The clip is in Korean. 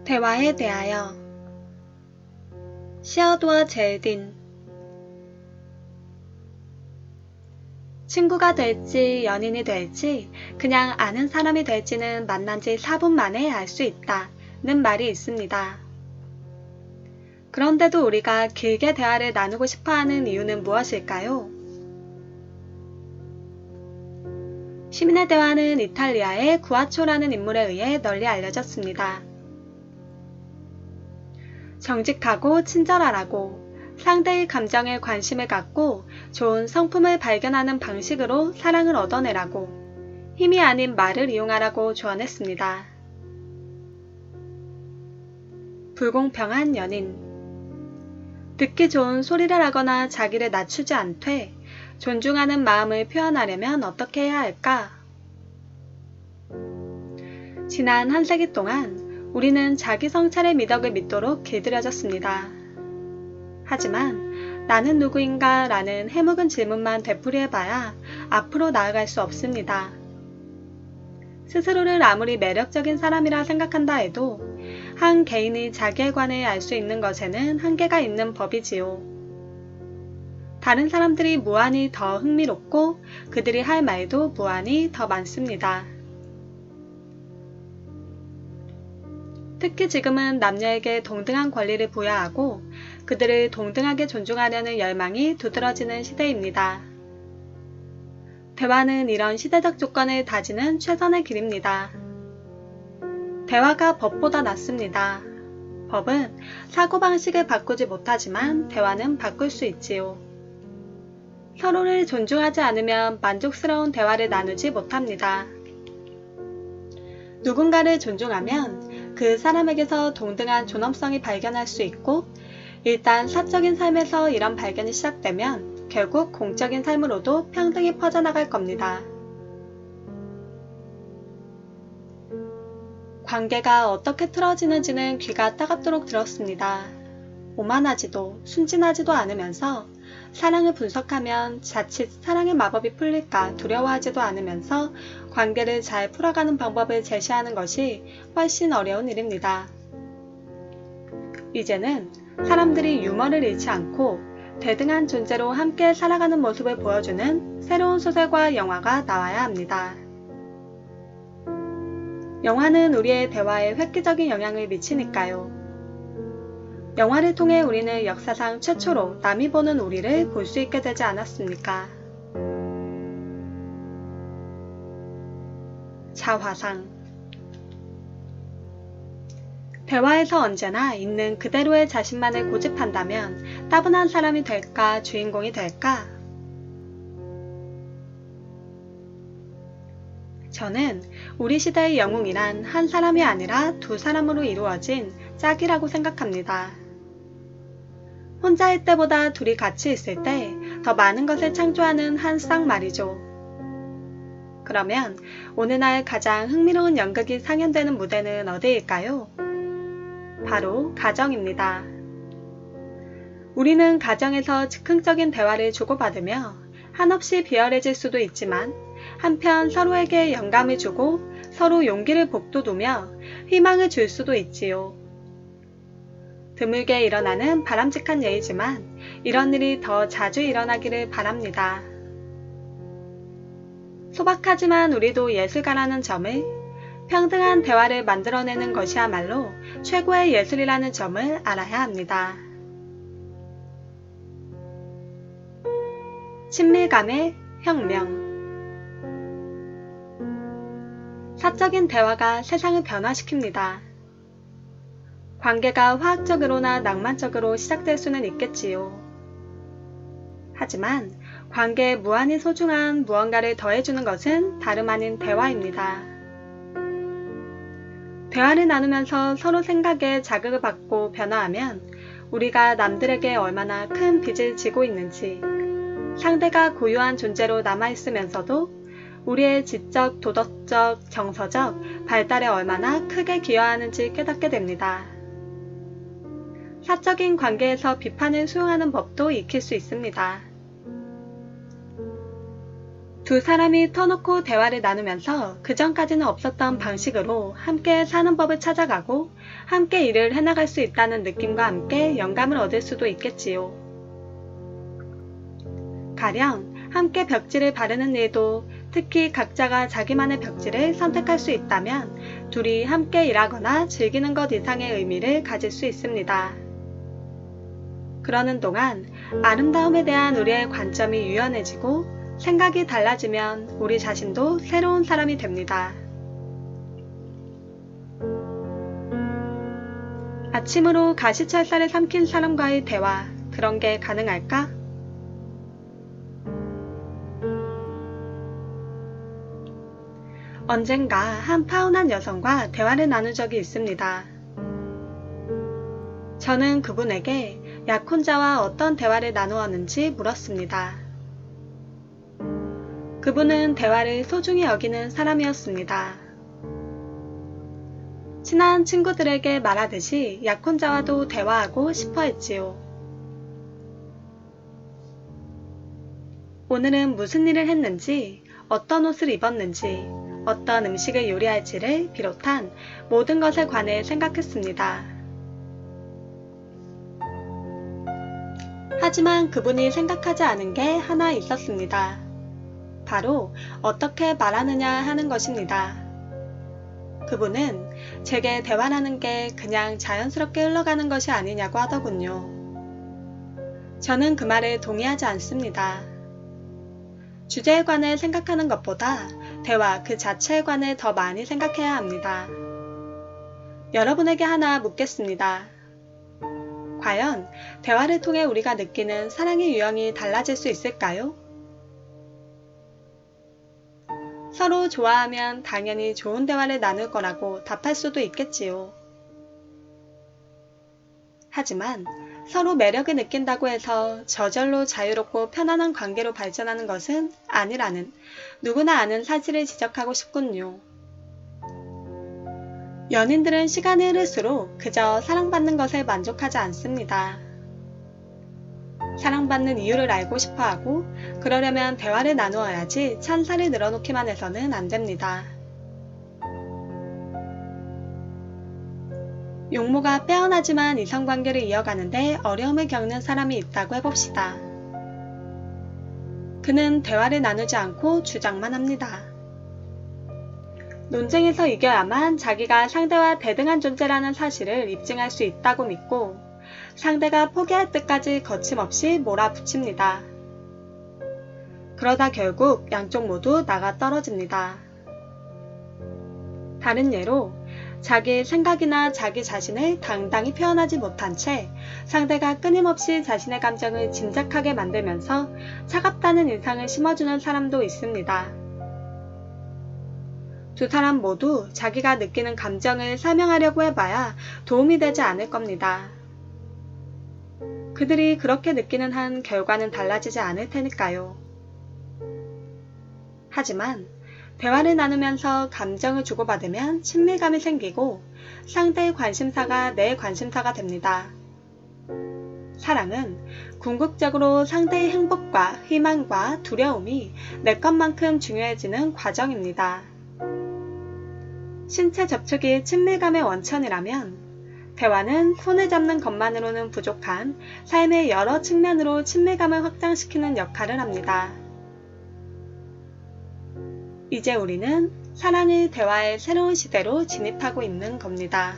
대화에 대하여 시어도어 제딘 친구가 될지 연인이 될지 그냥 아는 사람이 될지는 만난 지 4분 만에 알 수 있다는 말이 있습니다. 그런데도 우리가 길게 대화를 나누고 싶어하는 이유는 무엇일까요? 시민의 대화는 이탈리아의 구아초라는 인물에 의해 널리 알려졌습니다. 정직하고 친절하라고 상대의 감정에 관심을 갖고 좋은 성품을 발견하는 방식으로 사랑을 얻어내라고 힘이 아닌 말을 이용하라고 조언했습니다. 불공평한 연인 듣기 좋은 소리를 하거나 자기를 낮추지 않되 존중하는 마음을 표현하려면 어떻게 해야 할까? 지난 한 세기 동안 우리는 자기 성찰의 미덕을 믿도록 길들여졌습니다. 하지만 나는 누구인가 라는 해묵은 질문만 되풀이해봐야 앞으로 나아갈 수 없습니다. 스스로를 아무리 매력적인 사람이라 생각한다 해도 한 개인이 자기에 관해 알 수 있는 것에는 한계가 있는 법이지요. 다른 사람들이 무한히 더 흥미롭고 그들이 할 말도 무한히 더 많습니다. 특히 지금은 남녀에게 동등한 권리를 부여하고 그들을 동등하게 존중하려는 열망이 두드러지는 시대입니다. 대화는 이런 시대적 조건을 다지는 최선의 길입니다. 대화가 법보다 낫습니다. 법은 사고방식을 바꾸지 못하지만 대화는 바꿀 수 있지요. 서로를 존중하지 않으면 만족스러운 대화를 나누지 못합니다. 누군가를 존중하면 그 사람에게서 동등한 존엄성이 발견할 수 있고 일단 사적인 삶에서 이런 발견이 시작되면 결국 공적인 삶으로도 평등이 퍼져나갈 겁니다. 관계가 어떻게 틀어지는지는 귀가 따갑도록 들었습니다. 오만하지도 순진하지도 않으면서 사랑을 분석하면 자칫 사랑의 마법이 풀릴까 두려워하지도 않으면서 관계를 잘 풀어가는 방법을 제시하는 것이 훨씬 어려운 일입니다. 이제는 사람들이 유머를 잃지 않고 대등한 존재로 함께 살아가는 모습을 보여주는 새로운 소설과 영화가 나와야 합니다. 영화는 우리의 대화에 획기적인 영향을 미치니까요. 영화를 통해 우리는 역사상 최초로 남이 보는 우리를 볼 수 있게 되지 않았습니까? 자화상 대화에서 언제나 있는 그대로의 자신만을 고집한다면 따분한 사람이 될까 주인공이 될까? 저는 우리 시대의 영웅이란 한 사람이 아니라 두 사람으로 이루어진 짝이라고 생각합니다. 혼자일 때보다 둘이 같이 있을 때 더 많은 것을 창조하는 한 쌍 말이죠. 그러면 오늘날 가장 흥미로운 연극이 상연되는 무대는 어디일까요? 바로 가정입니다. 우리는 가정에서 즉흥적인 대화를 주고받으며 한없이 비열해질 수도 있지만 한편 서로에게 영감을 주고 서로 용기를 북돋우며 희망을 줄 수도 있지요. 드물게 일어나는 바람직한 예이지만 이런 일이 더 자주 일어나기를 바랍니다. 소박하지만 우리도 예술가라는 점을, 평등한 대화를 만들어내는 것이야말로 최고의 예술이라는 점을 알아야 합니다. 친밀감의 혁명 사적인 대화가 세상을 변화시킵니다. 관계가 화학적으로나 낭만적으로 시작될 수는 있겠지요. 하지만 관계에 무한히 소중한 무언가를 더해주는 것은 다름 아닌 대화입니다. 대화를 나누면서 서로 생각에 자극을 받고 변화하면 우리가 남들에게 얼마나 큰 빚을 지고 있는지, 상대가 고유한 존재로 남아있으면서도 우리의 지적, 도덕적, 정서적 발달에 얼마나 크게 기여하는지 깨닫게 됩니다. 사적인 관계에서 비판을 수용하는 법도 익힐 수 있습니다. 두 사람이 터놓고 대화를 나누면서 그전까지는 없었던 방식으로 함께 사는 법을 찾아가고 함께 일을 해나갈 수 있다는 느낌과 함께 영감을 얻을 수도 있겠지요. 가령 함께 벽지를 바르는 일도 특히 각자가 자기만의 벽지를 선택할 수 있다면 둘이 함께 일하거나 즐기는 것 이상의 의미를 가질 수 있습니다. 그러는 동안 아름다움에 대한 우리의 관점이 유연해지고 생각이 달라지면 우리 자신도 새로운 사람이 됩니다. 아침으로 가시철살을 삼킨 사람과의 대화, 그런 게 가능할까? 언젠가 한 파혼한 여성과 대화를 나눈 적이 있습니다. 저는 그분에게 약혼자와 어떤 대화를 나누었는지 물었습니다. 그분은 대화를 소중히 여기는 사람이었습니다. 친한 친구들에게 말하듯이 약혼자와도 대화하고 싶어 했지요. 오늘은 무슨 일을 했는지, 어떤 옷을 입었는지, 어떤 음식을 요리할지를 비롯한 모든 것에 관해 생각했습니다. 하지만 그분이 생각하지 않은 게 하나 있었습니다. 바로 어떻게 말하느냐 하는 것입니다. 그분은 제게 대화라는 게 그냥 자연스럽게 흘러가는 것이 아니냐고 하더군요. 저는 그 말에 동의하지 않습니다. 주제에 관해 생각하는 것보다 대화 그 자체에 관해 더 많이 생각해야 합니다. 여러분에게 하나 묻겠습니다. 과연 대화를 통해 우리가 느끼는 사랑의 유형이 달라질 수 있을까요? 서로 좋아하면 당연히 좋은 대화를 나눌 거라고 답할 수도 있겠지요. 하지만 서로 매력을 느낀다고 해서 저절로 자유롭고 편안한 관계로 발전하는 것은 아니라는 누구나 아는 사실을 지적하고 싶군요. 연인들은 시간이 흐를수록 그저 사랑받는 것에 만족하지 않습니다. 사랑받는 이유를 알고 싶어하고 그러려면 대화를 나누어야지 찬사를 늘어놓기만 해서는 안됩니다. 용모가 빼어나지만 이성관계를 이어가는데 어려움을 겪는 사람이 있다고 해봅시다. 그는 대화를 나누지 않고 주장만 합니다. 논쟁에서 이겨야만 자기가 상대와 대등한 존재라는 사실을 입증할 수 있다고 믿고 상대가 포기할 때까지 거침없이 몰아붙입니다. 그러다 결국 양쪽 모두 나가 떨어집니다. 다른 예로 자기 생각이나 자기 자신을 당당히 표현하지 못한 채 상대가 끊임없이 자신의 감정을 짐작하게 만들면서 차갑다는 인상을 심어주는 사람도 있습니다. 두 사람 모두 자기가 느끼는 감정을 설명하려고 해봐야 도움이 되지 않을 겁니다. 그들이 그렇게 느끼는 한 결과는 달라지지 않을 테니까요. 하지만 대화를 나누면서 감정을 주고받으면 친밀감이 생기고 상대의 관심사가 내 관심사가 됩니다. 사랑은 궁극적으로 상대의 행복과 희망과 두려움이 내 것만큼 중요해지는 과정입니다. 신체 접촉이 친밀감의 원천이라면 대화는 손을 잡는 것만으로는 부족한 삶의 여러 측면으로 친밀감을 확장시키는 역할을 합니다. 이제 우리는 사랑의 대화의 새로운 시대로 진입하고 있는 겁니다.